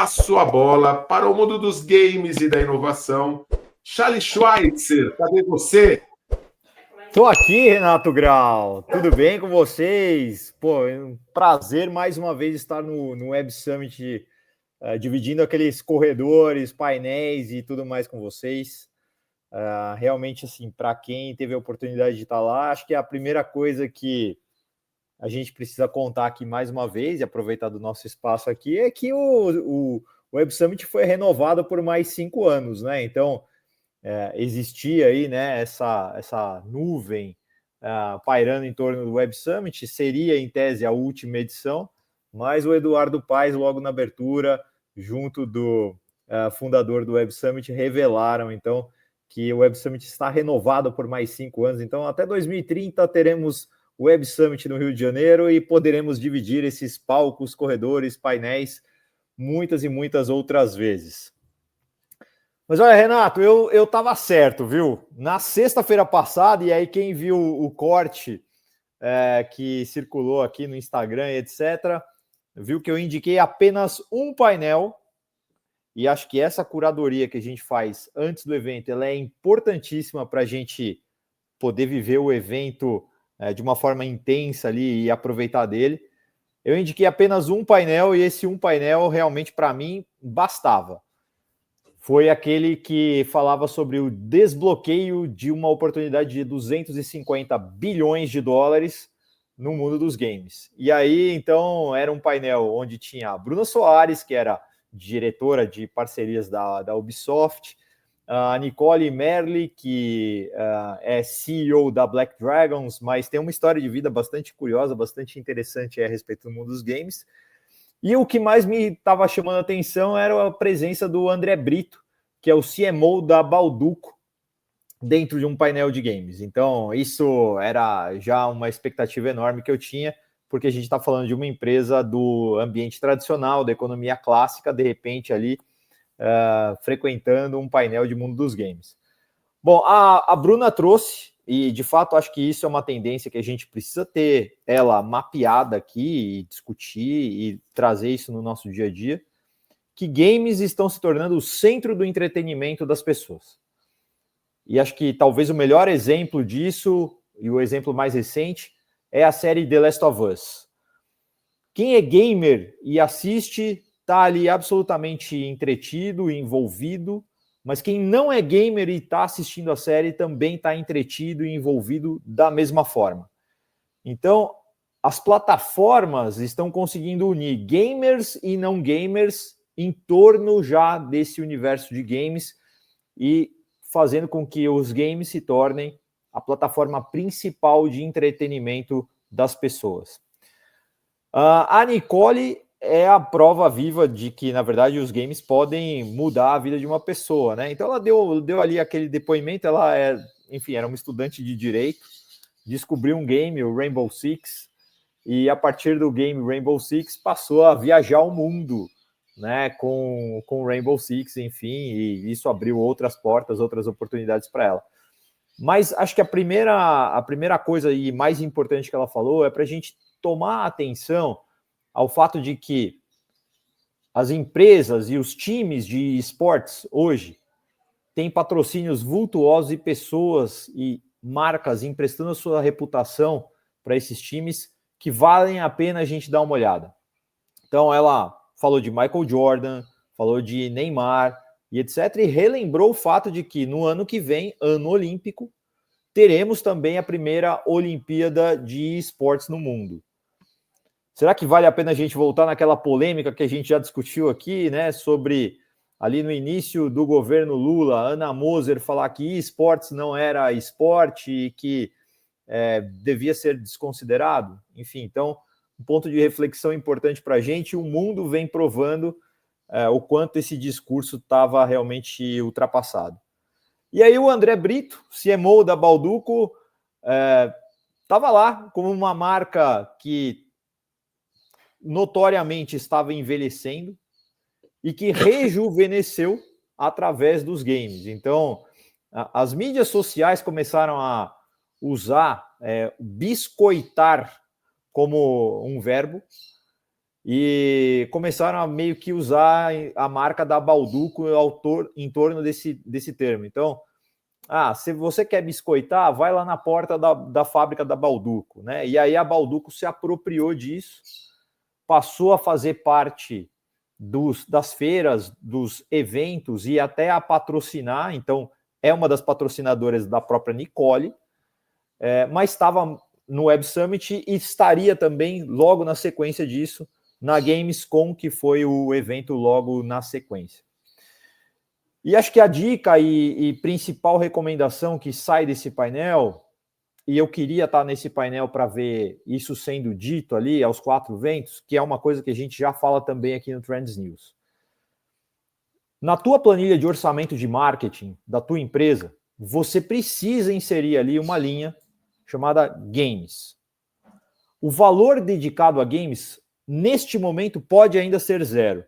passo a bola para o mundo dos games e da inovação. Charles Schweitzer, cadê você? Tô aqui, Renato Grau. Tudo bem com vocês? Pô, é um prazer mais uma vez estar no Web Summit, dividindo aqueles corredores, painéis e tudo mais com vocês. Realmente, assim, para quem teve a oportunidade de estar lá, acho que a primeira coisa que a gente precisa contar aqui mais uma vez e aproveitar do nosso espaço aqui é que o Web Summit foi renovado por mais 5 anos, né? Então, existia aí, né, essa nuvem pairando em torno do Web Summit, seria em tese a última edição, mas o Eduardo Paes, logo na abertura, junto do fundador do Web Summit, revelaram então que o Web Summit está renovado por mais 5 anos, então até 2030 teremos o Web Summit no Rio de Janeiro e poderemos dividir esses palcos, corredores, painéis muitas e muitas outras vezes. Mas olha, Renato, eu tava certo, viu? Na sexta-feira passada, e aí quem viu o corte que circulou aqui no Instagram e etc., viu que eu indiquei apenas um painel, e acho que essa curadoria que a gente faz antes do evento, ela é importantíssima para a gente poder viver o evento de uma forma intensa ali e aproveitar dele. Eu indiquei apenas um painel, e esse um painel realmente, para mim, bastava. Foi aquele que falava sobre o desbloqueio de uma oportunidade de 250 bilhões de dólares no mundo dos games. E aí, então, era um painel onde tinha a Bruna Soares, que era diretora de parcerias da Ubisoft, a Nicole Merli, que é CEO da Black Dragons, mas tem uma história de vida bastante curiosa, bastante interessante a respeito do mundo dos games. E o que mais me estava chamando a atenção era a presença do André Brito, que é o CMO da Balduco, dentro de um painel de games. Então, isso era já uma expectativa enorme que eu tinha, porque a gente está falando de uma empresa do ambiente tradicional, da economia clássica, de repente ali, frequentando um painel de mundo dos games. Bom, a Bruna trouxe, e de fato acho que isso é uma tendência que a gente precisa ter ela mapeada aqui, e discutir e trazer isso no nosso dia a dia, que games estão se tornando o centro do entretenimento das pessoas. E acho que talvez o melhor exemplo disso, e o exemplo mais recente, é a série The Last of Us. Quem é gamer e assiste, está ali absolutamente entretido, envolvido, mas quem não é gamer e está assistindo a série também está entretido e envolvido da mesma forma. Então, as plataformas estão conseguindo unir gamers e não gamers em torno já desse universo de games e fazendo com que os games se tornem a plataforma principal de entretenimento das pessoas. A Nicole é a prova viva de que, na verdade, os games podem mudar a vida de uma pessoa, né? Então ela deu ali aquele depoimento, ela enfim, era uma estudante de direito, descobriu um game, o Rainbow Six, e a partir do game Rainbow Six passou a viajar o mundo, né, com o Rainbow Six, enfim, e isso abriu outras portas, outras oportunidades para ela. Mas acho que a primeira coisa e mais importante que ela falou é para a gente tomar atenção ao fato de que as empresas e os times de esportes hoje têm patrocínios vultuosos e pessoas e marcas emprestando a sua reputação para esses times que valem a pena a gente dar uma olhada. Então ela falou de Michael Jordan, falou de Neymar e etc. E relembrou o fato de que no ano que vem, ano olímpico, teremos também a primeira Olimpíada de esportes no mundo. Será que vale a pena a gente voltar naquela polêmica que a gente já discutiu aqui, né, sobre ali no início do governo Lula, Ana Moser falar que esportes não era esporte e que devia ser desconsiderado? Enfim, então, um ponto de reflexão importante para a gente, o mundo vem provando o quanto esse discurso estava realmente ultrapassado. E aí o André Brito, CMO da Balduco, estava lá como uma marca que notoriamente estava envelhecendo e que rejuvenesceu através dos games. Então, as mídias sociais começaram a usar biscoitar como um verbo, e começaram a meio que usar a marca da Bauducco em torno desse termo. Então, se você quer biscoitar, vai lá na porta da fábrica da Bauducco, né? E aí a Bauducco se apropriou disso, passou a fazer parte das feiras, dos eventos e até a patrocinar. Então, é uma das patrocinadoras da própria Nicole, mas estava no Web Summit e estaria também, logo na sequência disso, na Gamescom, que foi o evento logo na sequência. E acho que a dica e principal recomendação que sai desse painel, e eu queria estar nesse painel para ver isso sendo dito ali aos 4 ventos, que é uma coisa que a gente já fala também aqui no Trends News. Na tua planilha de orçamento de marketing da tua empresa, você precisa inserir ali uma linha chamada Games. O valor dedicado a games, neste momento, pode ainda ser 0.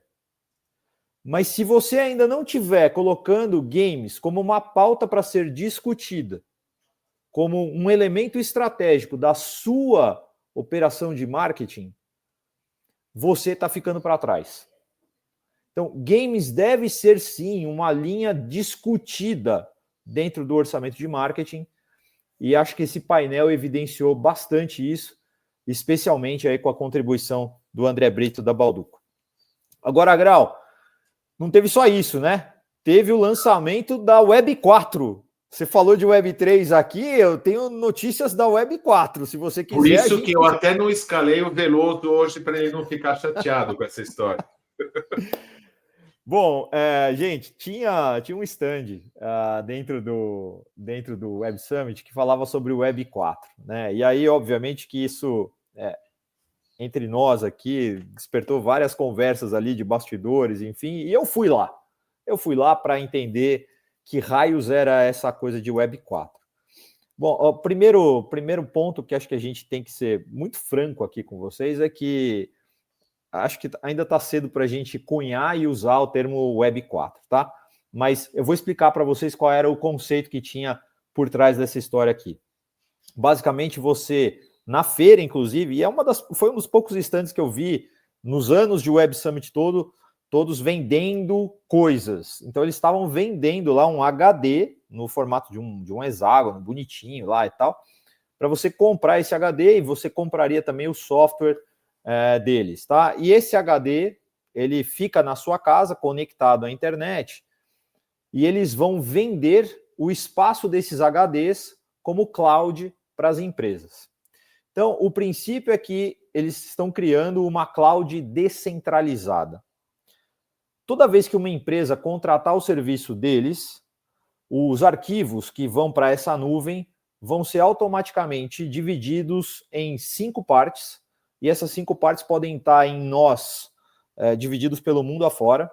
Mas se você ainda não estiver colocando games como uma pauta para ser discutida, como um elemento estratégico da sua operação de marketing, você está ficando para trás. Então, games deve ser, sim, uma linha discutida dentro do orçamento de marketing, e acho que esse painel evidenciou bastante isso, especialmente aí com a contribuição do André Brito da Bauducco. Agora, Grau, não teve só isso, né? Teve o lançamento da Web 4. Você falou de Web 3 aqui, eu tenho notícias da Web 4, se você quiser. Por isso que eu até não escalei o Veloso hoje para ele não ficar chateado com essa história. Bom, gente, tinha um stand dentro do Web Summit que falava sobre o Web 4, né? E aí, obviamente, que isso, entre nós aqui, despertou várias conversas ali de bastidores, enfim, e eu fui lá. Eu fui lá para entender que raios era essa coisa de Web 4. Bom, o primeiro ponto que acho que a gente tem que ser muito franco aqui com vocês é que acho que ainda está cedo para a gente cunhar e usar o termo Web 4, tá? Mas eu vou explicar para vocês qual era o conceito que tinha por trás dessa história aqui. Basicamente, você, na feira, inclusive, e foi um dos poucos stands que eu vi nos anos de Web Summit todos vendendo coisas. Então, eles estavam vendendo lá um HD no formato de um hexágono, bonitinho lá e tal, para você comprar esse HD, e você compraria também o software deles, tá? E esse HD, ele fica na sua casa, conectado à internet, e eles vão vender o espaço desses HDs como cloud para as empresas. Então, o princípio é que eles estão criando uma cloud descentralizada. Toda vez que uma empresa contratar o serviço deles, os arquivos que vão para essa nuvem vão ser automaticamente divididos em 5 partes, e essas 5 partes podem estar em nós divididos pelo mundo afora.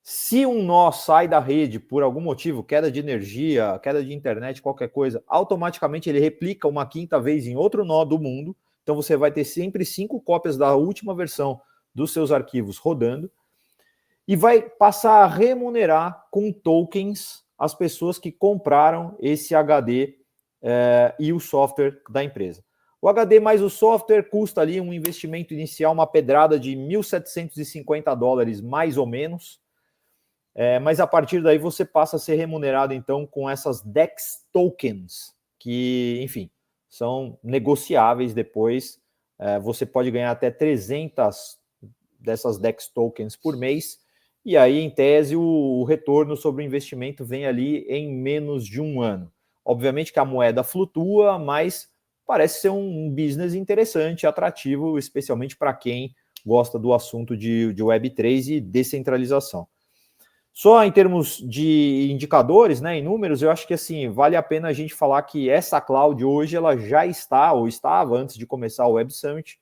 Se um nó sai da rede por algum motivo, queda de energia, queda de internet, qualquer coisa, automaticamente ele replica uma 5ª vez em outro nó do mundo. Então você vai ter sempre 5 cópias da última versão dos seus arquivos rodando, e vai passar a remunerar com tokens as pessoas que compraram esse HD e o software da empresa. O HD mais o software custa ali um investimento inicial, uma pedrada de $1.750, mais ou menos. Mas a partir daí você passa a ser remunerado, então, com essas DEX tokens, que, enfim, são negociáveis depois. Você pode ganhar até 300 dessas DEX tokens por mês, e aí, em tese, o retorno sobre o investimento vem ali em menos de um ano. Obviamente que a moeda flutua, mas parece ser um business interessante, atrativo, especialmente para quem gosta do assunto de Web3 e descentralização. Só em termos de indicadores, né, em números, eu acho que assim vale a pena a gente falar que essa cloud hoje ela já está, ou estava antes de começar o Web Summit,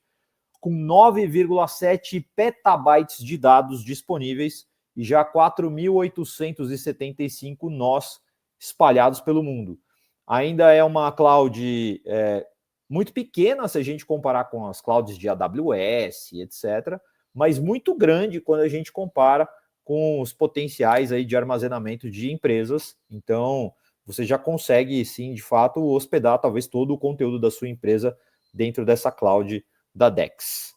com 9,7 petabytes de dados disponíveis e já 4.875 nós espalhados pelo mundo. Ainda é uma cloud muito pequena se a gente comparar com as clouds de AWS, etc., mas muito grande quando a gente compara com os potenciais aí de armazenamento de empresas. Então, você já consegue, sim, de fato, hospedar talvez todo o conteúdo da sua empresa dentro dessa cloud da DEX.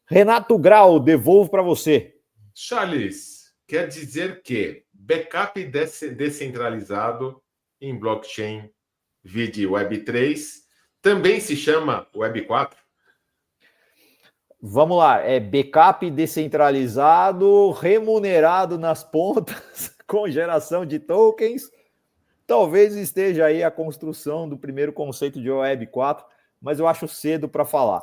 Renato Grau, devolvo para você. Charles, quer dizer que backup descentralizado em blockchain via Web3 também se chama Web4? Vamos lá, é backup descentralizado, remunerado nas pontas, com geração de tokens. Talvez esteja aí a construção do primeiro conceito de Web4, mas eu acho cedo para falar.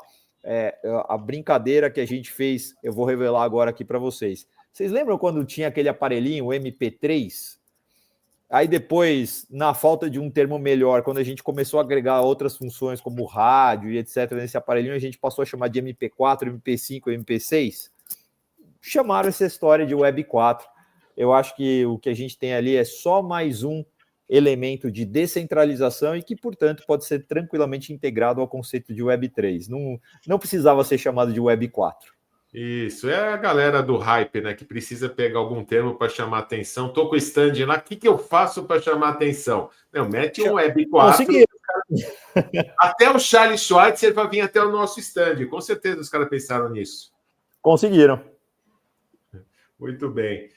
A brincadeira que a gente fez, eu vou revelar agora aqui para vocês. Vocês lembram quando tinha aquele aparelhinho, o MP3? Aí depois, na falta de um termo melhor, quando a gente começou a agregar outras funções como rádio e etc. nesse aparelhinho, a gente passou a chamar de MP4, MP5, MP6. Chamaram essa história de Web4. Eu acho que o que a gente tem ali é só mais um elemento de descentralização e que, portanto, pode ser tranquilamente integrado ao conceito de Web3. Não precisava ser chamado de Web4. Isso, é a galera do hype, né? Que precisa pegar algum termo para chamar atenção. Tô com o stand lá, o que eu faço para chamar atenção? Não, mete um Web4. Consegui. Até o Charles Schweitzer vai vir até o nosso stand. Com certeza os caras pensaram nisso. Conseguiram. Muito bem.